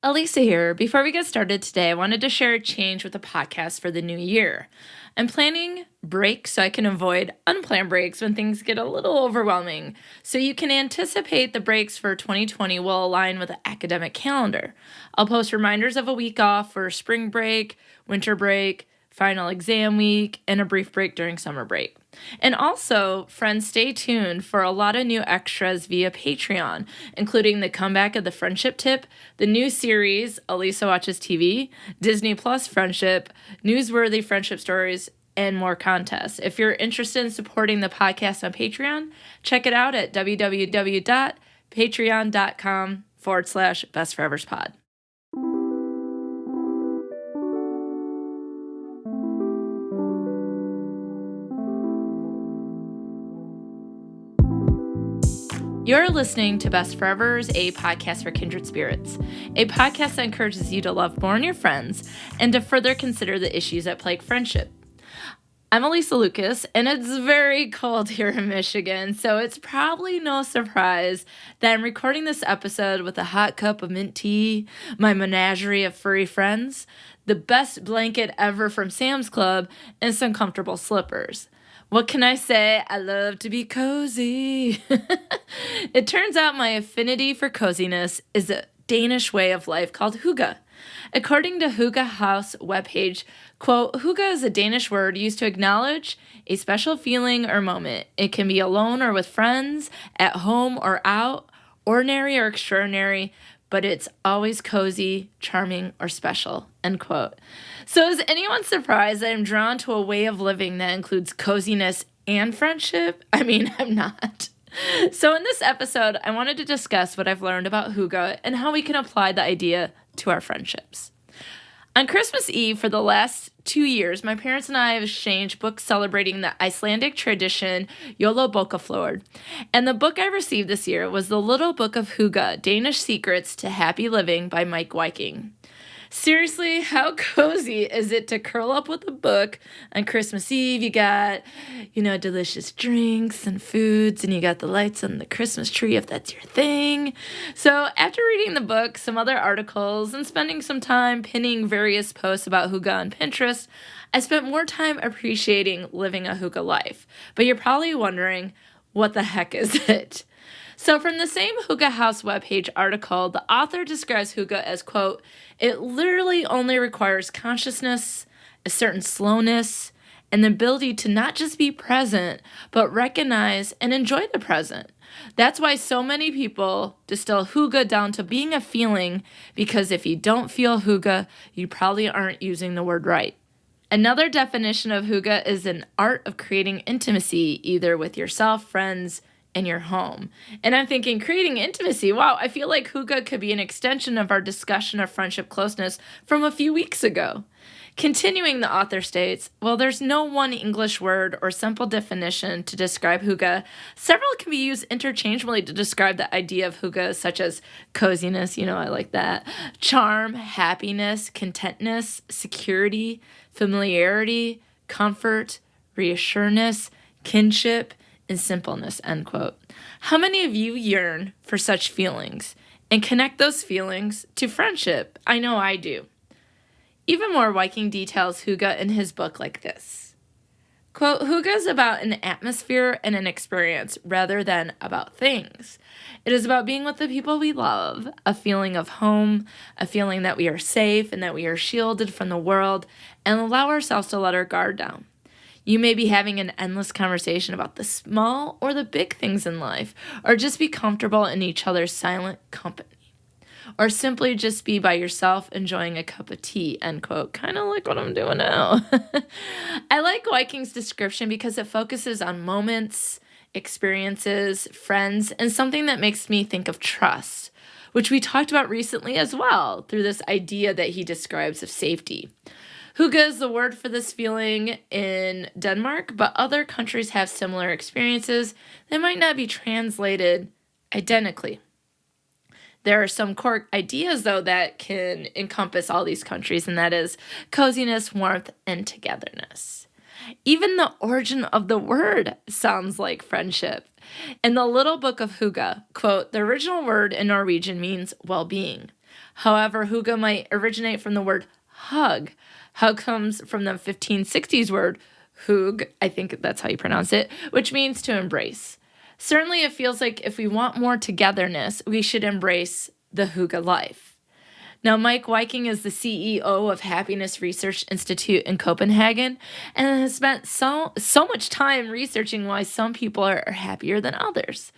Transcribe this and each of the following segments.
Alysa here. Before we get started today, I wanted to share a change with the podcast for the new year. I'm planning breaks so I can avoid unplanned breaks when things get a little overwhelming. So you can anticipate the breaks for 2020 will align with the academic calendar. I'll post reminders of a week off for spring break, winter break, final exam week, and a brief break during summer break. And also, friends, stay tuned for a lot of new extras via Patreon, including the comeback of the friendship tip, the new series, Alysa Watches TV, Disney Plus Friendship, newsworthy friendship stories, and more contests. If you're interested in supporting the podcast on Patreon, check it out at www.patreon.com/bestforeverspod. You're listening to Best Forevers, a podcast for kindred spirits, a podcast that encourages you to love more in your friends and to further consider the issues that plague friendship. I'm Alysa Lucas, and it's very cold here in Michigan, so it's probably no surprise that I'm recording this episode with a hot cup of mint tea, my menagerie of furry friends, the best blanket ever from Sam's Club, and some comfortable slippers. What can I say? I love to be cozy. It turns out my affinity for coziness is a Danish way of life called hygge. According to Hygge House webpage, quote, hygge is a Danish word used to acknowledge a special feeling or moment. It can be alone or with friends, at home or out, ordinary or extraordinary, but it's always cozy, charming, or special, end quote. So is anyone surprised that I'm drawn to a way of living that includes coziness and friendship? I mean, I'm not. So in this episode, I wanted to discuss what I've learned about hygge and how we can apply the idea to our friendships. On Christmas Eve for the last 2 years, my parents and I have exchanged books celebrating the Icelandic tradition Jólabókaflóð. And the book I received this year was The Little Book of Hygge, Danish Secrets to Happy Living by Mike Viking. Seriously, how cozy is it to curl up with a book on Christmas Eve? You got, delicious drinks and foods, and you got the lights on the Christmas tree if that's your thing. So after reading the book, some other articles, and spending some time pinning various posts about hygge on Pinterest, I spent more time appreciating living a hygge life. But you're probably wondering, what the heck is it? So from the same Hygge House webpage article, the author describes hygge as, quote, it literally only requires consciousness, a certain slowness, and the ability to not just be present, but recognize and enjoy the present. That's why so many people distill hygge down to being a feeling, because if you don't feel hygge, you probably aren't using the word right. Another definition of hygge is an art of creating intimacy, either with yourself, friends, in your home. And I'm thinking, creating intimacy, wow, I feel like hygge could be an extension of our discussion of friendship closeness from a few weeks ago. Continuing, the author states, while there's no one English word or simple definition to describe hygge, several can be used interchangeably to describe the idea of hygge, such as coziness, I like that, charm, happiness, contentness, security, familiarity, comfort, reassurance, kinship, and simpleness, end quote. How many of you yearn for such feelings and connect those feelings to friendship? I know I do. Even more, Viking details hygge in his book like this. Quote, hygge is about an atmosphere and an experience rather than about things. It is about being with the people we love, a feeling of home, a feeling that we are safe and that we are shielded from the world, and allow ourselves to let our guard down. You may be having an endless conversation about the small or the big things in life, or just be comfortable in each other's silent company, or simply just be by yourself enjoying a cup of tea, end quote. Kind of like what I'm doing now. I like Viking's description because it focuses on moments, experiences, friends, and something that makes me think of trust, which we talked about recently as well through this idea that he describes of safety. Hygge is the word for this feeling in Denmark, but other countries have similar experiences that might not be translated identically. There are some core ideas, though, that can encompass all these countries, and that is coziness, warmth, and togetherness. Even the origin of the word sounds like friendship. In the Little Book of Hygge, quote, the original word in Norwegian means well-being. However, hygge might originate from the word hug. Hug comes from the 1560s word hug, I think that's how you pronounce it, which means to embrace. Certainly, it feels like if we want more togetherness, we should embrace the hygge life. Now, Mike Viking is the CEO of Happiness Research Institute in Copenhagen and has spent so much time researching why some people are happier than others.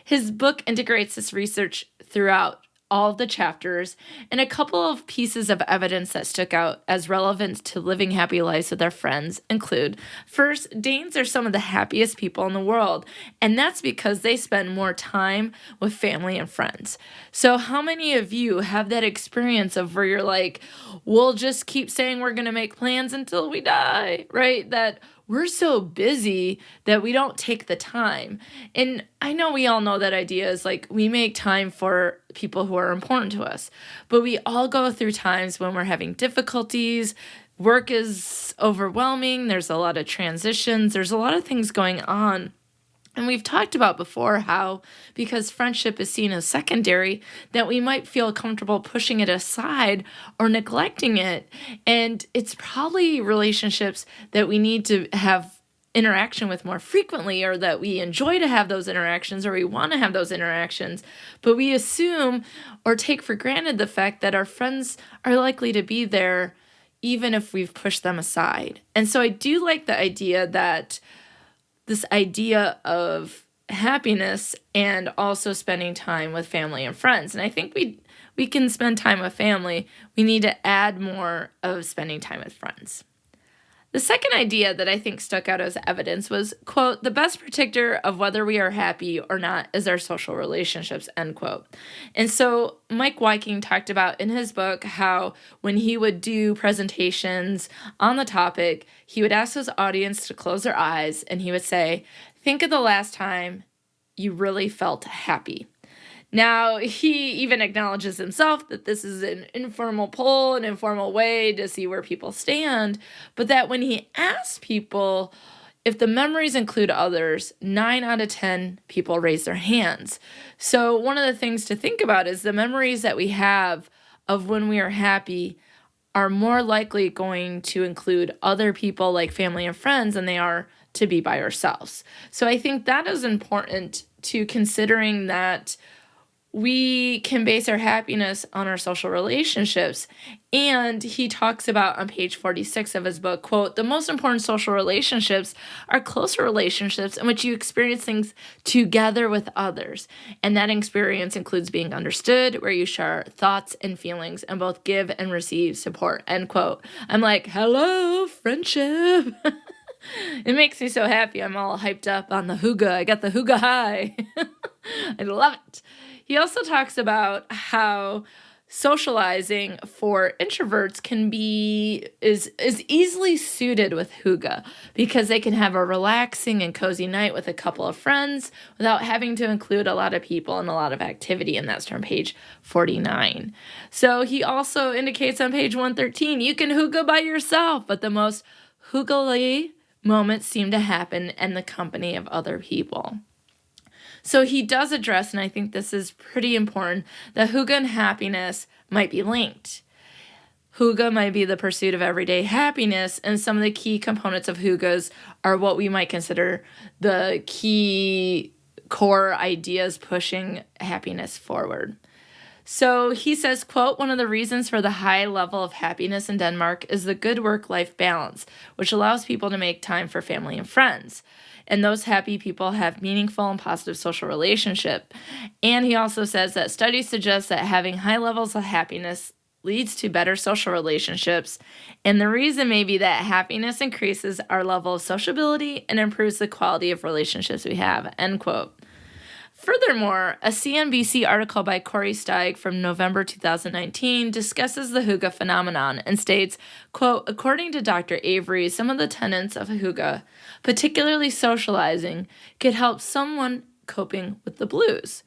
His book integrates this research throughout all of the chapters, and a couple of pieces of evidence that stuck out as relevant to living happy lives with our friends include, first, Danes are some of the happiest people in the world, and that's because they spend more time with family and friends. So how many of you have that experience of where you're like, we'll just keep saying we're going to make plans until we die, right? That we're so busy that we don't take the time. And I know we all know that idea is like we make time for people who are important to us, but we all go through times when we're having difficulties. Work is overwhelming. There's a lot of transitions. There's a lot of things going on. And we've talked about before how, because friendship is seen as secondary, that we might feel comfortable pushing it aside or neglecting it. And it's probably relationships that we need to have interaction with more frequently, or that we enjoy to have those interactions, or we want to have those interactions. But we assume or take for granted the fact that our friends are likely to be there even if we've pushed them aside. And so I do like the idea that this idea of happiness and also spending time with family and friends. And I think we can spend time with family. We need to add more of spending time with friends. The second idea that I think stuck out as evidence was, quote, the best predictor of whether we are happy or not is our social relationships, end quote. And so Mike Viking talked about in his book how when he would do presentations on the topic, he would ask his audience to close their eyes and he would say, think of the last time you really felt happy. Now, he even acknowledges himself that this is an informal poll, an informal way to see where people stand, but that when he asks people if the memories include others, 9 out of 10 people raise their hands. So one of the things to think about is the memories that we have of when we are happy are more likely going to include other people like family and friends than they are to be by ourselves. So I think that is important to considering that we can base our happiness on our social relationships. And he talks about on page 46 of his book, quote, the most important social relationships are closer relationships in which you experience things together with others. And that experience includes being understood, where you share thoughts and feelings and both give and receive support, end quote. I'm like, hello, friendship. It makes me so happy. I'm all hyped up on the hygge. I got the hygge high. I love it. He also talks about how socializing for introverts is easily suited with hygge because they can have a relaxing and cozy night with a couple of friends without having to include a lot of people and a lot of activity, and that's from page 49. So he also indicates on page 113, you can hygge by yourself, but the most hyggely moments seem to happen in the company of other people. So he does address, and I think this is pretty important, that hygge and happiness might be linked. Hygge might be the pursuit of everyday happiness, and some of the key components of hygges are what we might consider the key core ideas pushing happiness forward. So he says, quote, one of the reasons for the high level of happiness in Denmark is the good work-life balance, which allows people to make time for family and friends. And those happy people have meaningful and positive social relationship. And he also says that studies suggest that having high levels of happiness leads to better social relationships. And the reason may be that happiness increases our level of sociability and improves the quality of relationships we have, end quote. Furthermore, a CNBC article by Corey Steig from November 2019 discusses the hygge phenomenon and states, quote, according to Dr. Avery, some of the tenets of hygge, particularly socializing, could help someone coping with the blues.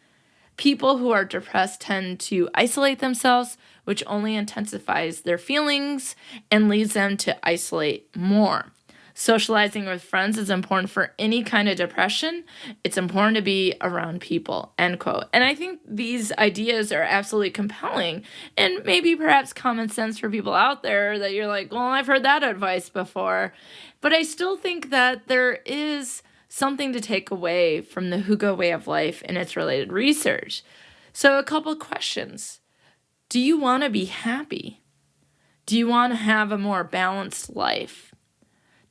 People who are depressed tend to isolate themselves, which only intensifies their feelings and leads them to isolate more. Socializing with friends is important for any kind of depression. It's important to be around people, end quote. And I think these ideas are absolutely compelling and maybe perhaps common sense for people out there that you're like, well, I've heard that advice before. But I still think that there is something to take away from the Hygge way of life and its related research. So a couple questions. Do you want to be happy? Do you want to have a more balanced life?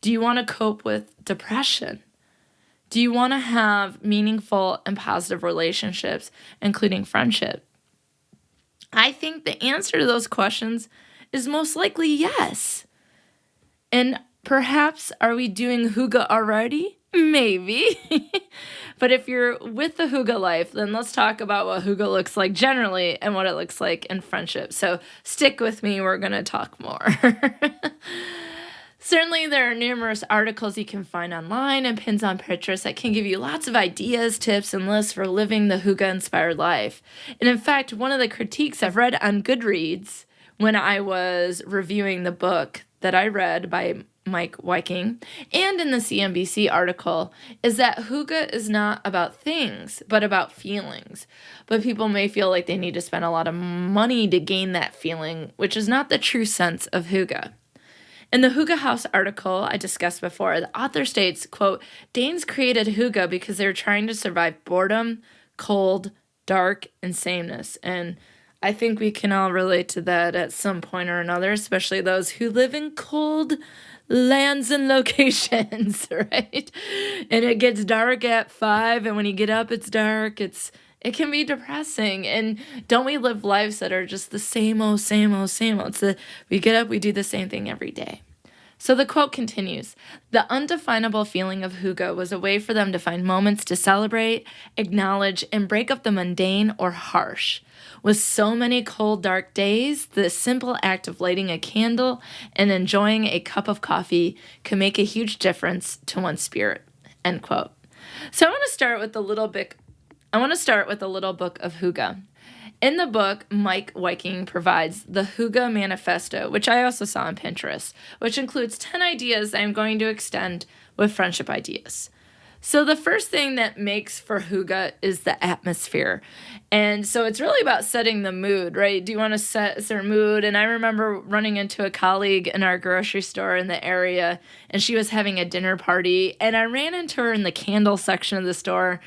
Do you want to cope with depression? Do you want to have meaningful and positive relationships, including friendship? I think the answer to those questions is most likely yes. And perhaps are we doing Hygge already? Maybe. But if you're with the Hygge life, then let's talk about what Hygge looks like generally and what it looks like in friendship. So stick with me, we're going to talk more. Certainly, there are numerous articles you can find online and pins on Pinterest that can give you lots of ideas, tips, and lists for living the Hygge-inspired life. And in fact, one of the critiques I've read on Goodreads when I was reviewing the book that I read by Mike Hygge and in the CNBC article is that Hygge is not about things, but about feelings. But people may feel like they need to spend a lot of money to gain that feeling, which is not the true sense of Hygge. In the Hygge House article I discussed before, the author states, quote, Danes created Hygge because they were trying to survive boredom, cold, dark, and sameness. And I think we can all relate to that at some point or another, especially those who live in cold lands and locations, right? And it gets dark at 5, and when you get up, it's dark. It can be depressing. And don't we live lives that are just the same old, same old, same old? We get up, we do the same thing every day. So the quote continues, the undefinable feeling of Hygge was a way for them to find moments to celebrate, acknowledge, and break up the mundane or harsh. With so many cold, dark days, the simple act of lighting a candle and enjoying a cup of coffee can make a huge difference to one's spirit, end quote. So I want to start with a little book of Hygge. In the book, Mike Hygge provides the Hygge Manifesto, which I also saw on Pinterest, which includes 10 ideas I'm going to extend with friendship ideas. So the first thing that makes for Hygge is the atmosphere. And so it's really about setting the mood, right? Do you want to set a certain mood? And I remember running into a colleague in our grocery store in the area, and she was having a dinner party, and I ran into her in the candle section of the store,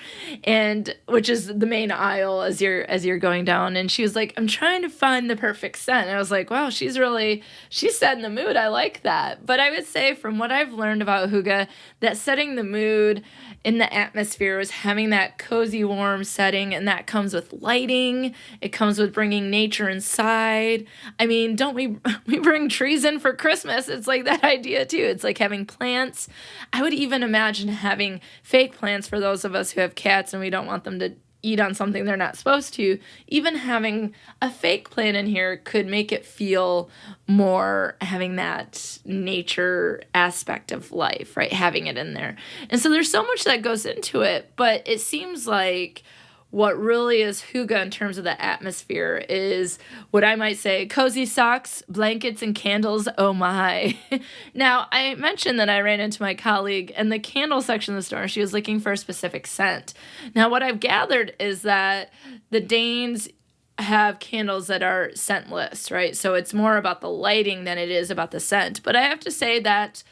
and which is the main aisle as you're going down. And she was like, I'm trying to find the perfect scent. And I was like, wow, she's setting the mood. I like that. But I would say from what I've learned about Hygge, that setting the mood in the atmosphere is having that cozy, warm setting, and that comes with lighting. It comes with bringing nature inside. I mean, don't we bring trees in for Christmas? It's like that idea too. It's like having plants. I would even imagine having fake plants for those of us who have cats and we don't want them to eat on something they're not supposed to. Even having a fake plant in here could make it feel more having that nature aspect of life, right? Having it in there. And so there's so much that goes into it, but it seems like what really is Hygge in terms of the atmosphere is what I might say, cozy socks, blankets, and candles, oh my. Now, I mentioned that I ran into my colleague in the candle section of the store. She was looking for a specific scent. Now, what I've gathered is that the Danes have candles that are scentless, right? So it's more about the lighting than it is about the scent. But I have to say that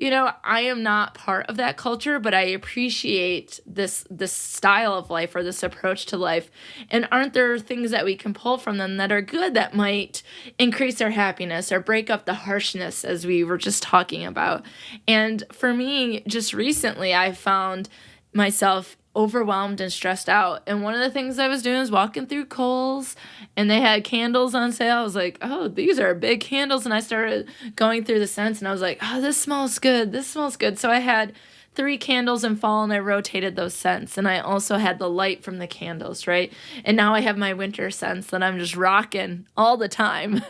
I am not part of that culture, but I appreciate this style of life or this approach to life. And aren't there things that we can pull from them that are good that might increase our happiness or break up the harshness as we were just talking about? And for me, just recently, I found myself overwhelmed and stressed out. And one of the things I was doing was walking through Kohl's, and they had candles on sale. I was like, oh, these are big candles. And I started going through the scents, and I was like, oh, this smells good. This smells good. So I had 3 candles in fall, and I rotated those scents. And I also had the light from the candles, right? And now I have my winter scents that I'm just rocking all the time.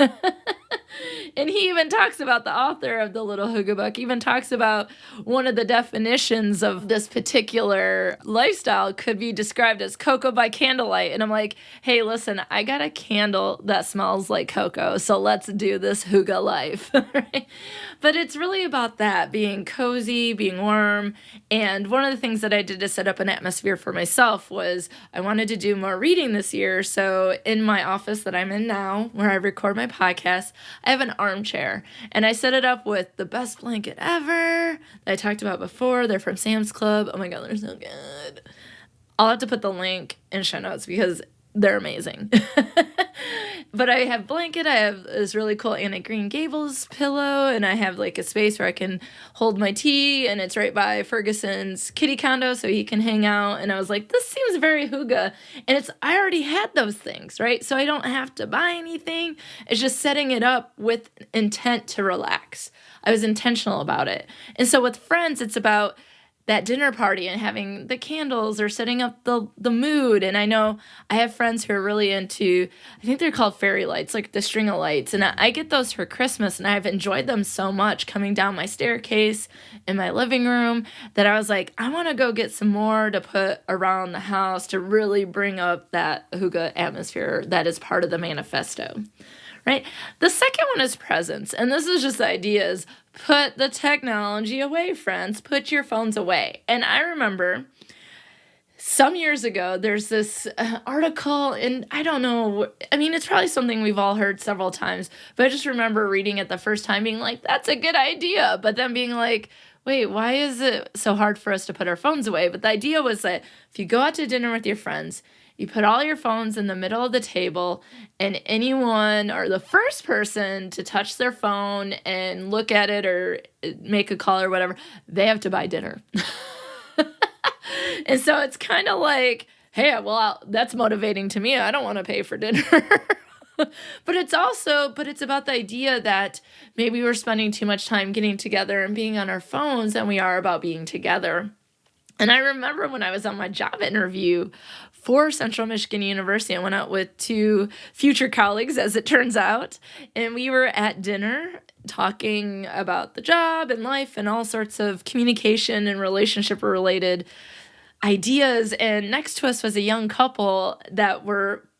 And he even talks about, the author of the Little Hygge book even talks about one of the definitions of this particular lifestyle could be described as cocoa by candlelight. And I'm like, hey, listen, I got a candle that smells like cocoa, so let's do this Hygge life. Right? But it's really about that, being cozy, being warm. And one of the things that I did to set up an atmosphere for myself was I wanted to do more reading this year. So in my office that I'm in now, where I record my podcast, I have an armchair. And I set it up with the best blanket ever that I talked about before. They're from Sam's Club. Oh my God, they're so good. I'll have to put the link in show notes because they're amazing. But I have blanket, I have this really cool Anna Green Gables pillow, and I have like a space where I can hold my tea, and it's right by Ferguson's kitty condo so he can hang out. And I was like, this seems very Hygge. And I already had those things, right? So I don't have to buy anything. It's just setting it up with intent to relax. I was intentional about it. And so with friends, it's about that dinner party and having the candles or setting up the mood. And I know I have friends who are really into, I think they're called fairy lights, like the string of lights. And I get those for Christmas, and I've enjoyed them so much coming down my staircase in my living room that I was like, I want to go get some more to put around the house to really bring up that Hygge atmosphere that is part of the manifesto. Right? The second one is presence. And this is just the idea is put the technology away, friends. Put your phones away. And I remember some years ago, there's this article, and I don't know, I mean, it's probably something we've all heard several times, but I just remember reading it the first time being like, that's a good idea. But then being like, wait, why is it so hard for us to put our phones away? But the idea was that if you go out to dinner with your friends, you put all your phones in the middle of the table, and anyone or the first person to touch their phone and look at it or make a call or whatever, they have to buy dinner. And so it's kind of like, hey, well, that's motivating to me. I don't want to pay for dinner. But it's about the idea that maybe we're spending too much time getting together and being on our phones than we are about being together. And I remember when I was on my job interview for Central Michigan University, I went out with two future colleagues, as it turns out, and we were at dinner talking about the job and life and all sorts of communication and relationship-related ideas. And next to us was a young couple that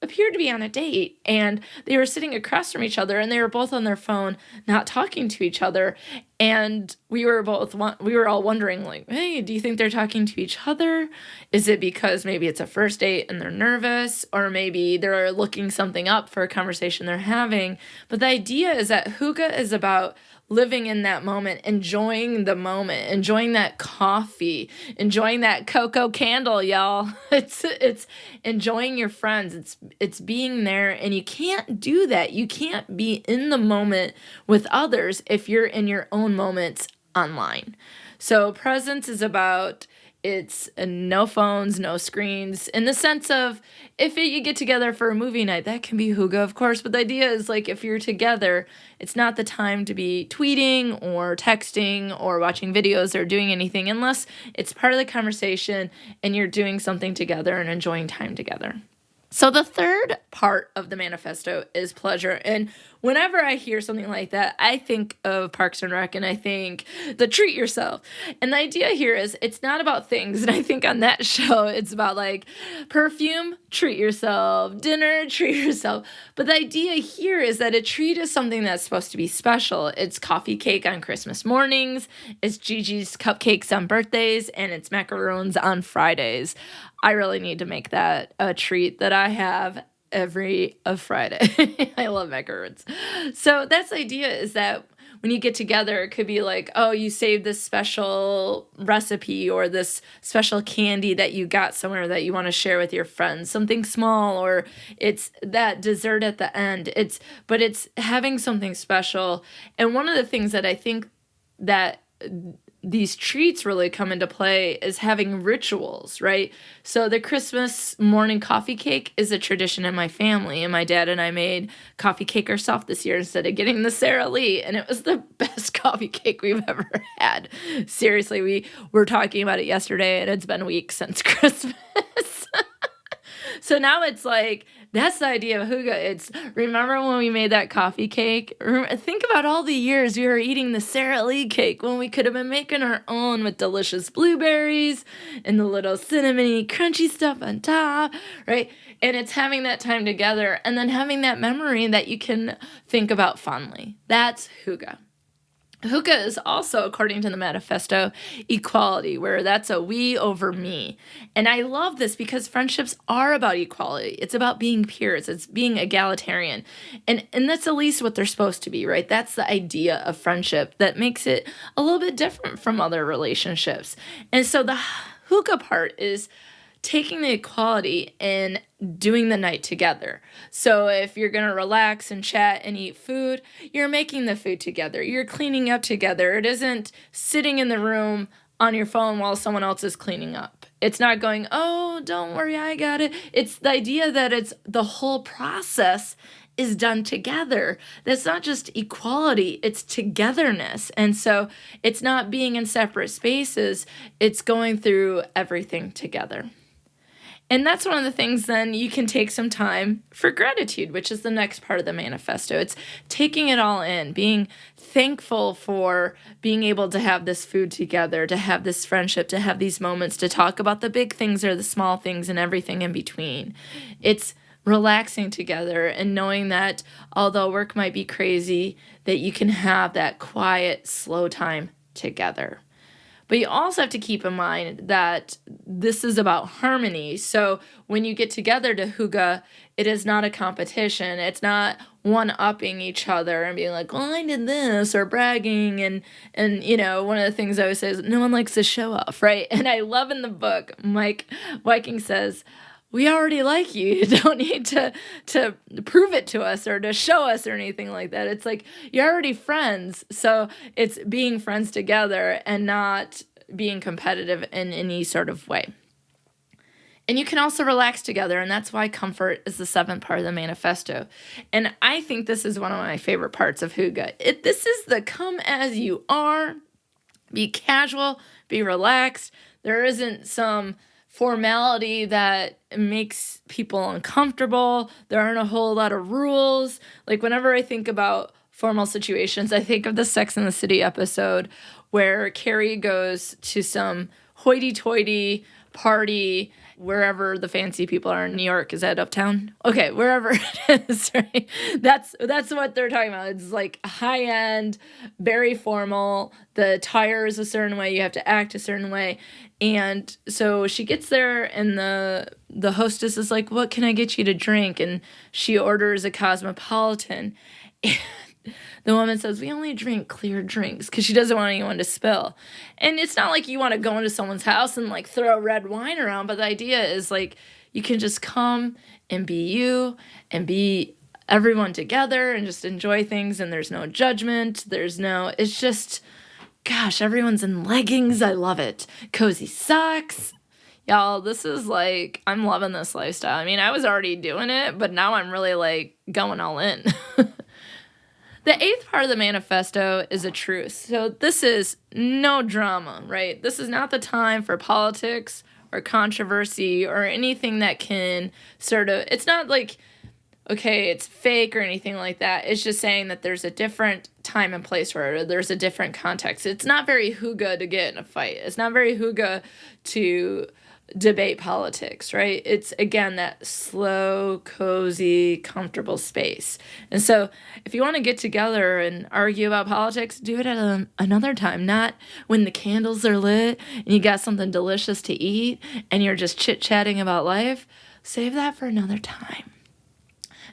appeared to be on a date, and they were sitting across from each other, and they were both on their phone, not talking to each other. And we were all wondering, like, hey, do you think they're talking to each other? Is it because maybe it's a first date and they're nervous, or maybe they're looking something up for a conversation they're having? But the idea is that Hygge is about living in that moment, enjoying the moment, enjoying that coffee, enjoying that cocoa candle, y'all. It's enjoying your friends. It's being there, and you can't do that. You can't be in the moment with others if you're in your own moments online. So presence is about, it's no phones, no screens, in the sense of you get together for a movie night, that can be Hygge, of course, but the idea is like if you're together, it's not the time to be tweeting or texting or watching videos or doing anything unless it's part of the conversation and you're doing something together and enjoying time together. So the third part of the manifesto is pleasure. And whenever I hear something like that, I think of Parks and Rec, and I think the treat yourself. And the idea here is it's not about things. And I think on that show, it's about like perfume, treat yourself, dinner, treat yourself. But the idea here is that a treat is something that's supposed to be special. It's coffee cake on Christmas mornings, it's Gigi's cupcakes on birthdays, and it's macaroons on Fridays. I really need to make that a treat that I have every Friday. I love macarons. So that's the idea, is that when you get together, it could be like, oh, you saved this special recipe or this special candy that you got somewhere that you want to share with your friends, something small, or it's that dessert at the end. But it's having something special. And one of the things that I think that these treats really come into play is having rituals, right? So the Christmas morning coffee cake is a tradition in my family, and my dad and I made coffee cake ourselves this year instead of getting the Sara Lee, and it was the best coffee cake we've ever had. Seriously, we were talking about it yesterday, and it's been weeks since Christmas. So now it's like That's the idea of hygge. It's, remember when we made that coffee cake? Think about all the years we were eating the Sara Lee cake when we could have been making our own with delicious blueberries and the little cinnamony crunchy stuff on top, right? And it's having that time together and then having that memory that you can think about fondly. That's hygge. Hygge is also, according to the manifesto, equality, where that's a we over me. And I love this because friendships are about equality. It's about being peers. It's being egalitarian. And that's at least what they're supposed to be, right? That's the idea of friendship that makes it a little bit different from other relationships. And so the hygge part is taking the equality and doing the night together. So if you're going to relax and chat and eat food, you're making the food together. You're cleaning up together. It isn't sitting in the room on your phone while someone else is cleaning up. It's not going, oh, don't worry, I got it. It's the idea that it's the whole process is done together. That's not just equality, it's togetherness. And so it's not being in separate spaces, it's going through everything together. And that's one of the things then you can take some time for gratitude, which is the next part of the manifesto. It's taking it all in, being thankful for being able to have this food together, to have this friendship, to have these moments, to talk about the big things or the small things and everything in between. It's relaxing together and knowing that although work might be crazy, that you can have that quiet, slow time together. But you also have to keep in mind that this is about harmony. So when you get together to hygge, it is not a competition. It's not one-upping each other and being like, well, I did this, or bragging. And you know, one of the things I always say is no one likes to show off, right? And I love in the book, Mike Viking says, we already like you. You don't need to prove it to us or to show us or anything like that. It's like you're already friends. So it's being friends together and not being competitive in any sort of way. And you can also relax together, and that's why comfort is the seventh part of the manifesto. And I think this is one of my favorite parts of hygge. This is the come as you are, be casual, be relaxed. There isn't some formality that makes people uncomfortable. There aren't a whole lot of rules. Like whenever I think about formal situations, I think of the Sex and the City episode where Carrie goes to some hoity-toity party wherever the fancy people are in New York. Is that uptown? Okay, wherever it is, right? That's what they're talking about. It's like high-end, very formal. The attire is a certain way. You have to act a certain way. And so she gets there, and the hostess is like, what can I get you to drink? And she orders a cosmopolitan. And the woman says, we only drink clear drinks, because she doesn't want anyone to spill. And it's not like you want to go into someone's house and like throw red wine around, but the idea is like you can just come and be you and be everyone together and just enjoy things, and there's no judgment. It's just, gosh, everyone's in leggings. I love it. Cozy socks. Y'all, this is like, I'm loving this lifestyle. I mean, I was already doing it, but now I'm really like going all in. The eighth part of the manifesto is a truce. So this is no drama, right? This is not the time for politics or controversy or anything that can it's not like, okay, it's fake or anything like that. It's just saying that there's a different time and place for it, or there's a different context. It's not very hygge to get in a fight. It's not very hygge to debate politics, right? It's, again, that slow, cozy, comfortable space. And so if you want to get together and argue about politics, do it at another time, not when the candles are lit and you got something delicious to eat and you're just chit-chatting about life. Save that for another time.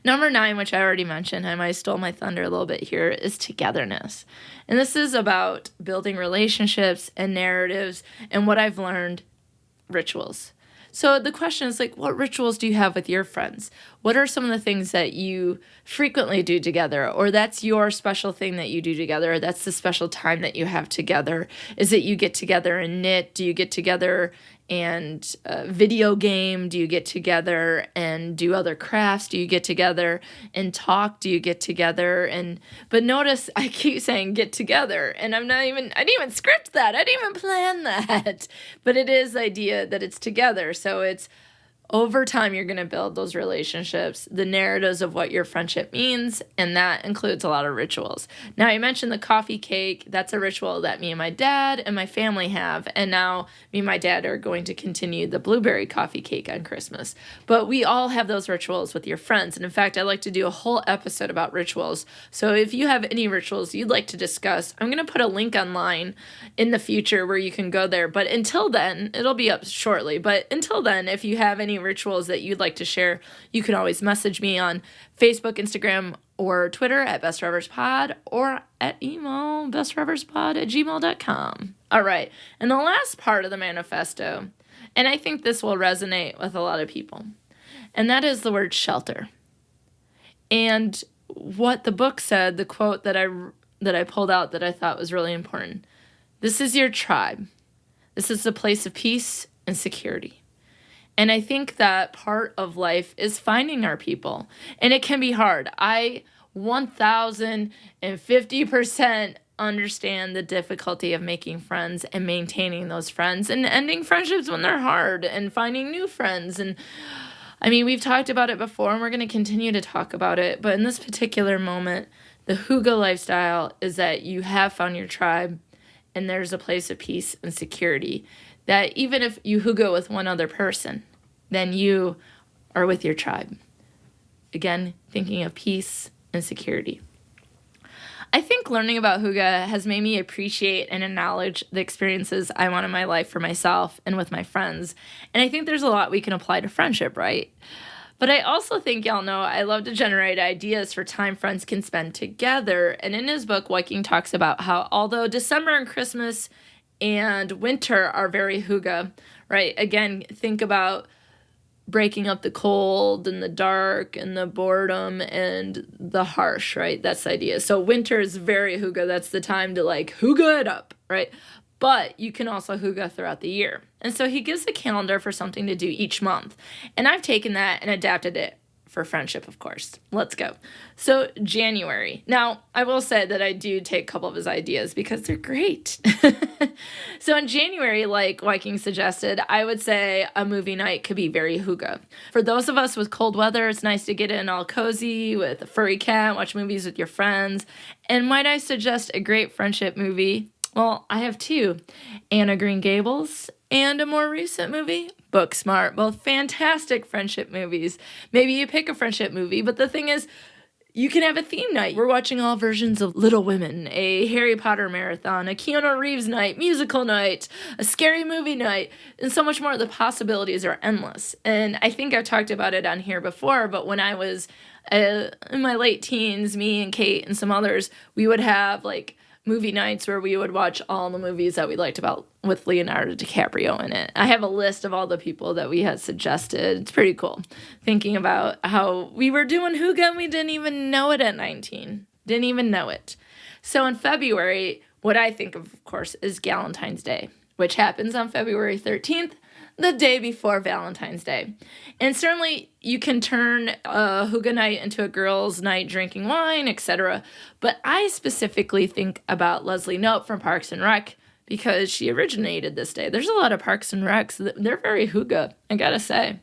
Number 9, which I already mentioned, I might have stole my thunder a little bit here, is togetherness. And this is about building relationships and narratives and what I've learned, rituals. So the question is like, what rituals do you have with your friends? What are some of the things that you frequently do together? Or that's your special thing that you do together? Or that's the special time that you have together? Is it you get together and knit? Do you get together and video game? Do you get together and do other crafts? Do you get together and talk? Do you get together but notice I keep saying get together, and I didn't even script that. I didn't even plan that. But it is the idea that it's together. So it's Over time, you're going to build those relationships, the narratives of what your friendship means, and that includes a lot of rituals. Now, I mentioned the coffee cake. That's a ritual that me and my dad and my family have, and now me and my dad are going to continue the blueberry coffee cake on Christmas. But we all have those rituals with your friends, and in fact, I like to do a whole episode about rituals. So if you have any rituals you'd like to discuss, I'm going to put a link online in the future where you can go there. But until then, it'll be up shortly, but until then, if you have any rituals that you'd like to share, you can always message me on Facebook, Instagram, or Twitter at bestforeverspod, or at email bestforeverspod@gmail.com. All right, and the last part of the manifesto, and I think this will resonate with a lot of people, and that is the word shelter. And what the book said, the quote that I pulled out that I thought was really important. This is your tribe. This is the place of peace and security. And I think that part of life is finding our people. And it can be hard. I 1050% understand the difficulty of making friends and maintaining those friends and ending friendships when they're hard and finding new friends. And I mean, we've talked about it before and we're going to continue to talk about it. But in this particular moment, the Hygge lifestyle is that you have found your tribe and there's a place of peace and security. That even if you Hygge with one other person, then you are with your tribe. Again, thinking of peace and security. I think learning about Hygge has made me appreciate and acknowledge the experiences I want in my life for myself and with my friends. And I think there's a lot we can apply to friendship, right? But I also think y'all know I love to generate ideas for time friends can spend together. And in his book, Viking talks about how although December and Christmas and winter are very Hygge, right? Again, think about breaking up the cold and the dark and the boredom and the harsh, right? That's the idea. So winter is very Hygge. That's the time to like Hygge it up, right? But you can also Hygge throughout the year. And so he gives a calendar for something to do each month. And I've taken that and adapted it for friendship, of course. Let's go. So January. Now, I will say that I do take a couple of his ideas because they're great. So in January, like Viking suggested, I would say a movie night could be very Hygge. For those of us with cold weather, it's nice to get in all cozy with a furry cat, watch movies with your friends. And might I suggest a great friendship movie? Well, I have two. Anne of Green Gables and a more recent movie, Booksmart. Both fantastic friendship movies. Maybe you pick a friendship movie, but the thing is, you can have a theme night. We're watching all versions of Little Women, a Harry Potter marathon, a Keanu Reeves night, musical night, a scary movie night, and so much more. The possibilities are endless. And I think I've talked about it on here before, but when I was in my late teens, me and Kate and some others, we would have like movie nights where we would watch all the movies that we liked about with Leonardo DiCaprio in it. I have a list of all the people that we had suggested. It's pretty cool. Thinking about how we were doing Hygge and we didn't even know it at 19. Didn't even know it. So in February, what I think of course, is Galentine's Day, which happens on February 13th, the day before Valentine's Day. And certainly you can turn a Hygge night into a girls' night drinking wine, etc. But I specifically think about Leslie Knope from Parks and Rec because she originated this day. There's a lot of Parks and Recs. They're very Hygge, I gotta say.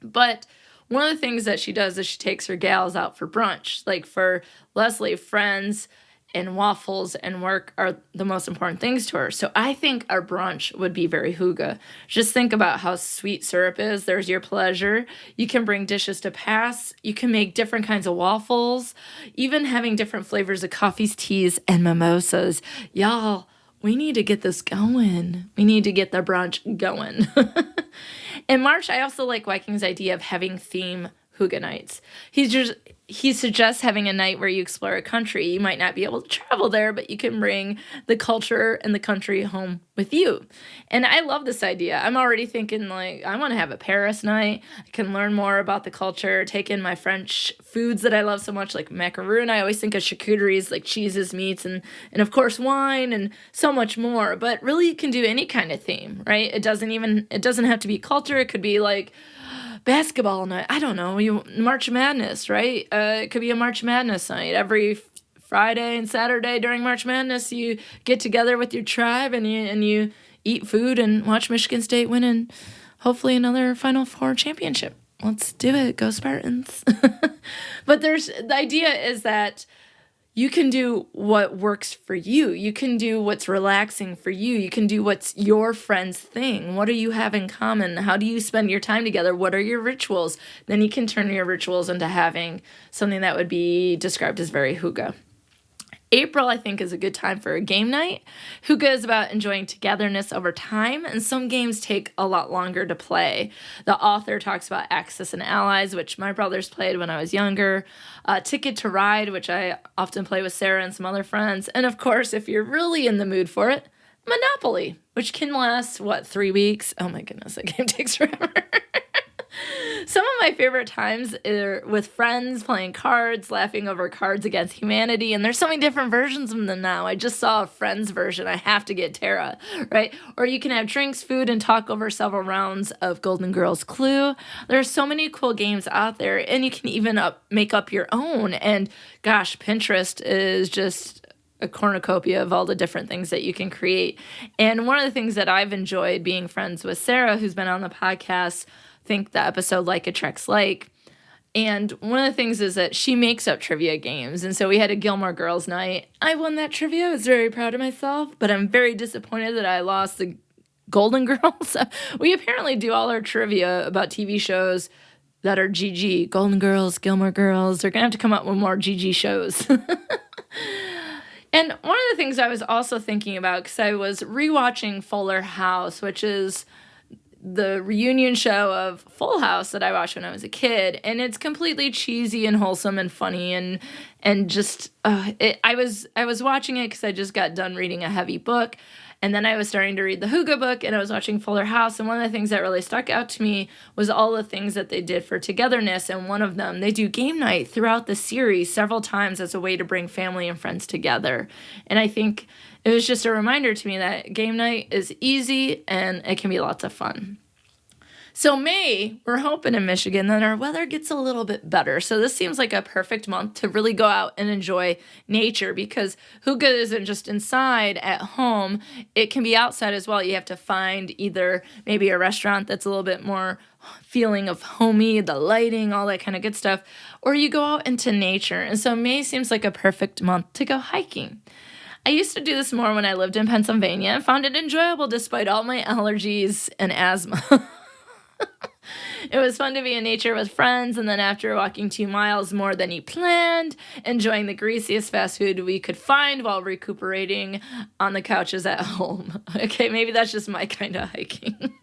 But one of the things that she does is she takes her gals out for brunch. Like for Leslie, friends and waffles and work are the most important things to her. So I think our brunch would be very Hygge. Just think about how sweet syrup is. There's your pleasure. You can bring dishes to pass. You can make different kinds of waffles, even having different flavors of coffees, teas, and mimosas. Y'all, we need to get this going. We need to get the brunch going. In March, I also like Viking's idea of having theme Hygge nights. He suggests having a night where you explore a country. You might not be able to travel there, but you can bring the culture and the country home with you. And I love this idea. I'm already thinking, like, I want to have a Paris night. I can learn more about the culture, take in my French foods that I love so much, like macaroon. I always think of charcuteries, like cheeses, meats, and of course, wine, and so much more. But really, you can do any kind of theme, right? It doesn't have to be culture. It could be, like, basketball night. I don't know. March Madness, right? It could be a March Madness night. Every Friday and Saturday during March Madness, you get together with your tribe and you eat food and watch Michigan State win in hopefully another Final Four championship. Let's do it. Go Spartans. But the idea is that you can do what works for you. You can do what's relaxing for you. You can do what's your friend's thing. What do you have in common? How do you spend your time together? What are your rituals? Then you can turn your rituals into having something that would be described as very hygge. April, I think, is a good time for a game night. Hygge is about enjoying togetherness over time, and some games take a lot longer to play. The author talks about Axis and Allies, which my brothers played when I was younger. Ticket to Ride, which I often play with Sarah and some other friends. And of course, if you're really in the mood for it, Monopoly, which can last, 3 weeks? Oh my goodness, that game takes forever. Some of my favorite times are with friends playing cards, laughing over Cards Against Humanity, and there's so many different versions of them now. I just saw a Friends version. I have to get Tara, right? Or you can have drinks, food, and talk over several rounds of Golden Girls Clue. There are so many cool games out there, and you can even make up your own. And gosh, Pinterest is just a cornucopia of all the different things that you can create. And one of the things that I've enjoyed being friends with Sarah, who's been on the podcast, think the episode Like Attracts Like. And one of the things is that she makes up trivia games. And so we had a Gilmore Girls night. I won that trivia. I was very proud of myself, but I'm very disappointed that I lost the Golden Girls. We apparently do all our trivia about TV shows that are GG. Golden Girls, Gilmore Girls. They're going to have to come up with more GG shows. And one of the things I was also thinking about, because I was rewatching Fuller House, which is the reunion show of Full House that I watched when I was a kid, and it's completely cheesy and wholesome and funny and just I was watching it because I just got done reading a heavy book, and then I was starting to read the Hygge book, and I was watching Fuller House, and one of the things that really stuck out to me was all the things that they did for togetherness, and one of them, they do game night throughout the series several times as a way to bring family and friends together, and I think it was just a reminder to me that game night is easy and it can be lots of fun. So May, we're hoping in Michigan that our weather gets a little bit better. So this seems like a perfect month to really go out and enjoy nature, because hygge isn't just inside at home. It can be outside as well. You have to find either maybe a restaurant that's a little bit more feeling of homey, the lighting, all that kind of good stuff, or you go out into nature. And so May seems like a perfect month to go hiking. I used to do this more when I lived in Pennsylvania and found it enjoyable despite all my allergies and asthma. It was fun to be in nature with friends, and then after walking 2 miles more than you planned, enjoying the greasiest fast food we could find while recuperating on the couches at home. Okay, maybe that's just my kind of hiking.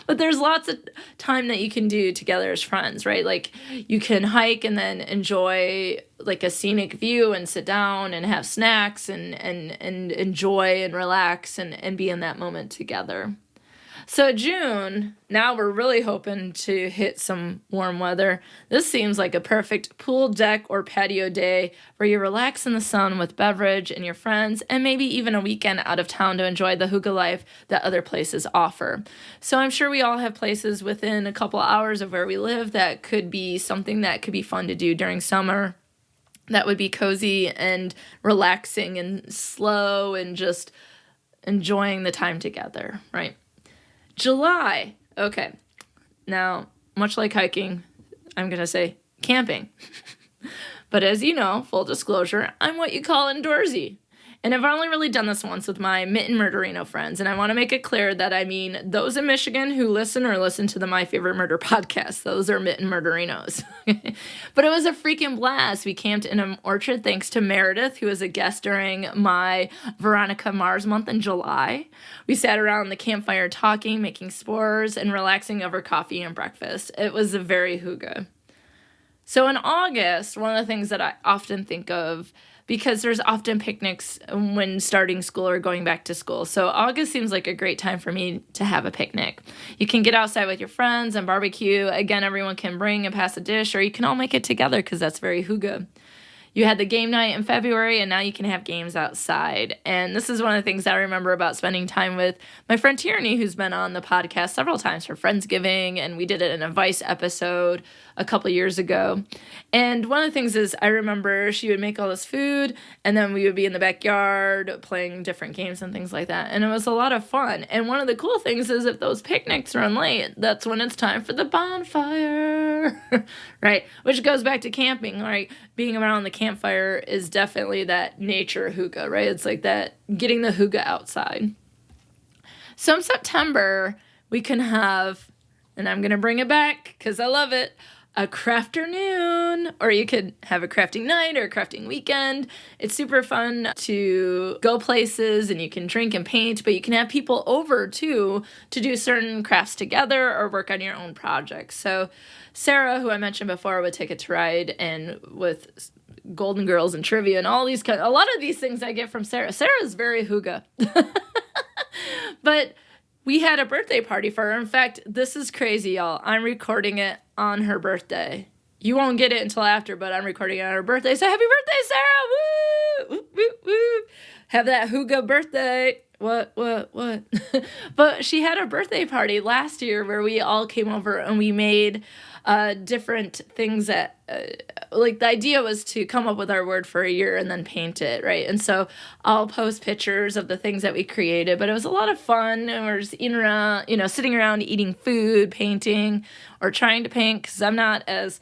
But there's lots of time that you can do together as friends, right? Like you can hike and then enjoy like a scenic view and sit down and have snacks and enjoy and relax and be in that moment together. So June, now we're really hoping to hit some warm weather. This seems like a perfect pool deck or patio day where you relax in the sun with beverage and your friends, and maybe even a weekend out of town to enjoy the hygge life that other places offer. So I'm sure we all have places within a couple hours of where we live that could be something that could be fun to do during summer. That would be cozy and relaxing and slow and just enjoying the time together, right? July. Okay. Now, much like hiking, I'm going to say camping. But as you know, full disclosure, I'm what you call indoorsy. And I've only really done this once with my Mitten Murderino friends. And I want to make it clear that I mean those in Michigan who listen to the My Favorite Murder podcast. Those are Mitten Murderinos. But it was a freaking blast. We camped in an orchard thanks to Meredith, who was a guest during my Veronica Mars month in July. We sat around the campfire talking, making s'mores, and relaxing over coffee and breakfast. It was a very hygge. So in August, one of the things that I often think of, because there's often picnics when starting school or going back to school. So August seems like a great time for me to have a picnic. You can get outside with your friends and barbecue. Again, everyone can bring and pass a dish, or you can all make it together because that's very hygge. You had the game night in February, and now you can have games outside. And this is one of the things I remember about spending time with my friend Tierney, who's been on the podcast several times for Friendsgiving, and we did it in a Vice episode a couple years ago. And one of the things is I remember she would make all this food, and then we would be in the backyard playing different games and things like that. And it was a lot of fun. And one of the cool things is if those picnics run late, that's when it's time for the bonfire, right? Which goes back to camping, right? Being around the campfire is definitely that nature hygge, right? It's like that getting the hygge outside. So in September, we can have, and I'm going to bring it back because I love it, a crafternoon, or you could have a crafting night or a crafting weekend. It's super fun to go places and you can drink and paint, but you can have people over too to do certain crafts together or work on your own projects. So Sarah, who I mentioned before, would take it to ride, and with Golden Girls and trivia and all these a lot of these things I get from Sarah. Sarah is very hygge. But we had a birthday party for her. In fact, this is crazy, y'all. I'm recording it on her birthday. You won't get it until after, but I'm recording it on her birthday. So happy birthday, Sarah! Woo! Woo, woo, woo. Have that hygge birthday. What? But she had a birthday party last year where we all came over and we made different things that, like the idea was to come up with our word for a year and then paint it, right? And so I'll post pictures of the things that we created, but it was a lot of fun, and we're just eating around, sitting around eating food, painting, or trying to paint, because I'm not as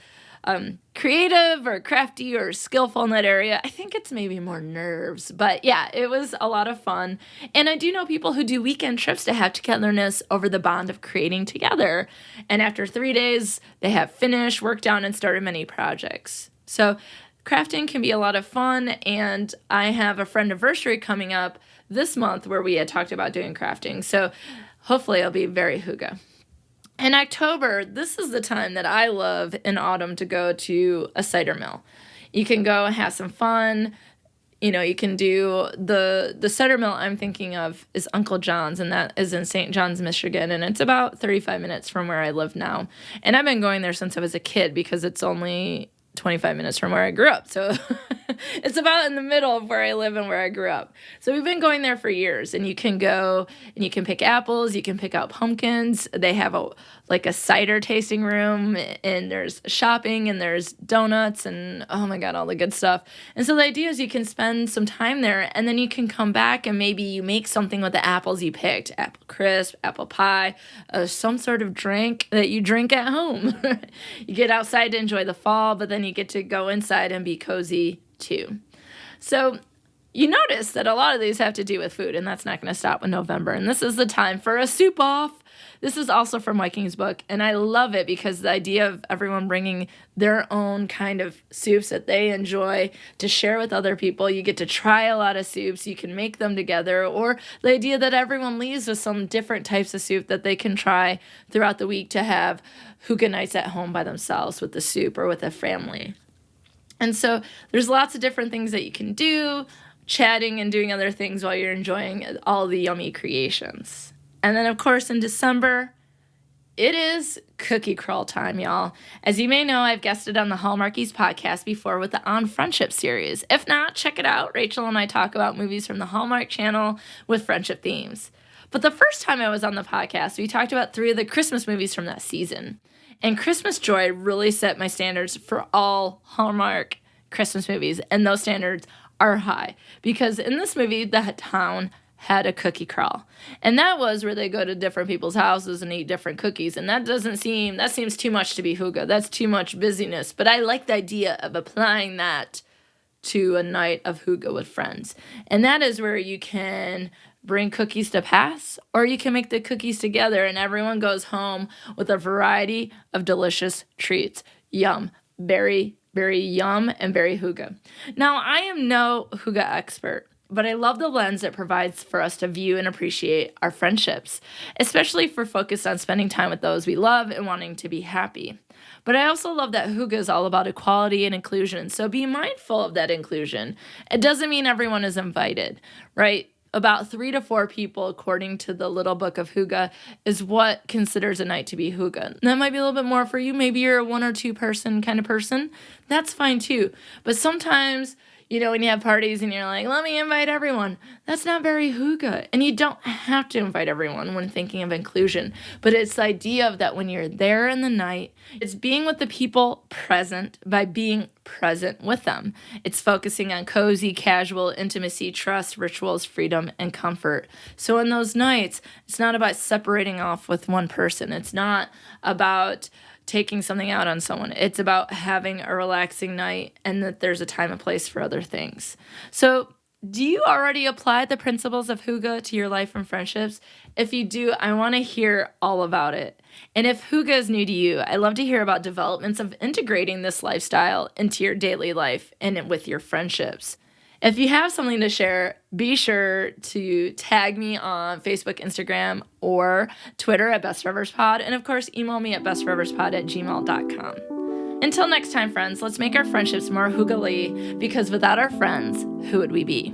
creative or crafty or skillful in that area. I think it's maybe more nerves, but yeah, it was a lot of fun. And I do know people who do weekend trips to have togetherness over the bond of creating together. And after 3 days, they have finished, worked on, and started many projects. So crafting can be a lot of fun. And I have a friend anniversary coming up this month where we had talked about doing crafting. So hopefully it'll be very hygge. In October, this is the time that I love in autumn to go to a cider mill. You can go and have some fun. You can do the cider mill I'm thinking of is Uncle John's, and that is in St. John's, Michigan, and it's about 35 minutes from where I live now. And I've been going there since I was a kid because it's only 25 minutes from where I grew up. So it's about in the middle of where I live and where I grew up. So we've been going there for years, and you can go and you can pick apples, you can pick out pumpkins. They have a cider tasting room, and there's shopping, and there's donuts, and oh my God, all the good stuff. And so the idea is you can spend some time there, and then you can come back and maybe you make something with the apples you picked, apple crisp, apple pie, some sort of drink that you drink at home. You get outside to enjoy the fall, but then you get to go inside and be cozy too. So you notice that a lot of these have to do with food, and that's not going to stop in November. And this is the time for a soup off. This is also from Viking's book, and I love it because the idea of everyone bringing their own kind of soups that they enjoy to share with other people. You get to try a lot of soups. You can make them together, or the idea that everyone leaves with some different types of soup that they can try throughout the week to have hygge nights at home by themselves with the soup or with a family. And so there's lots of different things that you can do, chatting and doing other things while you're enjoying all the yummy creations. And then, of course, in December, it is cookie crawl time, y'all. As you may know, I've guested on the Hallmarkies podcast before with the On Friendship series. If not, check it out. Rachel and I talk about movies from the Hallmark Channel with friendship themes. But the first time I was on the podcast, we talked about 3 of the Christmas movies from that season. And Christmas Joy really set my standards for all Hallmark Christmas movies. And those standards are high. Because in this movie, the town had a cookie crawl. And that was where they go to different people's houses and eat different cookies. And that seems too much to be hygge. That's too much busyness. But I like the idea of applying that to a night of hygge with friends. And that is where you can bring cookies to pass, or you can make the cookies together and everyone goes home with a variety of delicious treats. Yum. Very, very yum and very hygge. Now, I am no hygge expert, but I love the lens it provides for us to view and appreciate our friendships, especially if we're focused on spending time with those we love and wanting to be happy. But I also love that hygge is all about equality and inclusion, so be mindful of that inclusion. It doesn't mean everyone is invited, right? About 3 to 4 people, according to the Little Book of Hygge, is what considers a night to be hygge. That might be a little bit more for you. Maybe you're a 1 or 2 person kind of person. That's fine too. But sometimes When you have parties and you're like, let me invite everyone. That's not very hygge. And you don't have to invite everyone when thinking of inclusion. But it's the idea of that when you're there in the night, it's being with the people present by being present with them. It's focusing on cozy, casual, intimacy, trust, rituals, freedom, and comfort. So in those nights, it's not about separating off with one person. It's not about taking something out on someone. It's about having a relaxing night and that there's a time and place for other things. So do you already apply the principles of hygge to your life and friendships? If you do, I want to hear all about it. And if hygge is new to you, I love to hear about developments of integrating this lifestyle into your daily life and with your friendships. If you have something to share, be sure to tag me on Facebook, Instagram, or Twitter at BestForeverSpod. And of course, email me at bestforeverspod@gmail.com. Until next time, friends, let's make our friendships more hygge-ly, because without our friends, who would we be?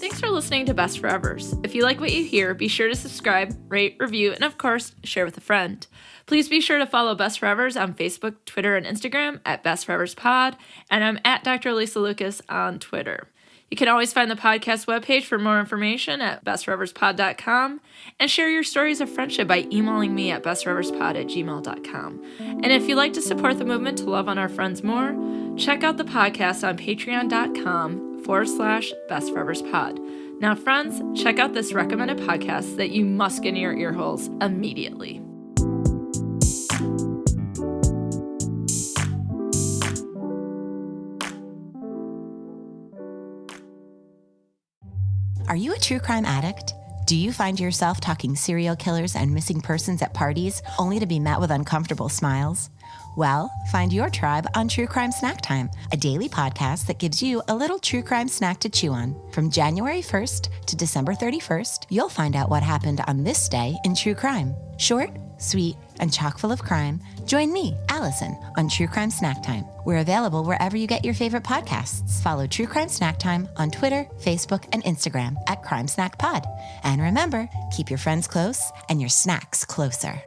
Thanks for listening to Best Forevers. If you like what you hear, be sure to subscribe, rate, review, and of course, share with a friend. Please be sure to follow Best Forevers on Facebook, Twitter, and Instagram at BestForeversPod, and I'm at Dr. Alysa Lucas on Twitter. You can always find the podcast webpage for more information at bestforeverspod.com, and share your stories of friendship by emailing me at bestforeverspod@gmail.com. And if you'd like to support the movement to love on our friends more, check out the podcast on patreon.com/bestforeverspod. Now, friends, check out this recommended podcast that you must get in your ear holes immediately. Are you a true crime addict? Do you find yourself talking serial killers and missing persons at parties only to be met with uncomfortable smiles? Well, find your tribe on True Crime Snack Time, a daily podcast that gives you a little true crime snack to chew on. From January 1st to December 31st, you'll find out what happened on this day in true crime. Short, sweet, and chock full of crime, join me, Allison, on True Crime Snack Time. We're available wherever you get your favorite podcasts. Follow True Crime Snack Time on Twitter, Facebook, and Instagram at Crime Snack Pod. And remember, keep your friends close and your snacks closer.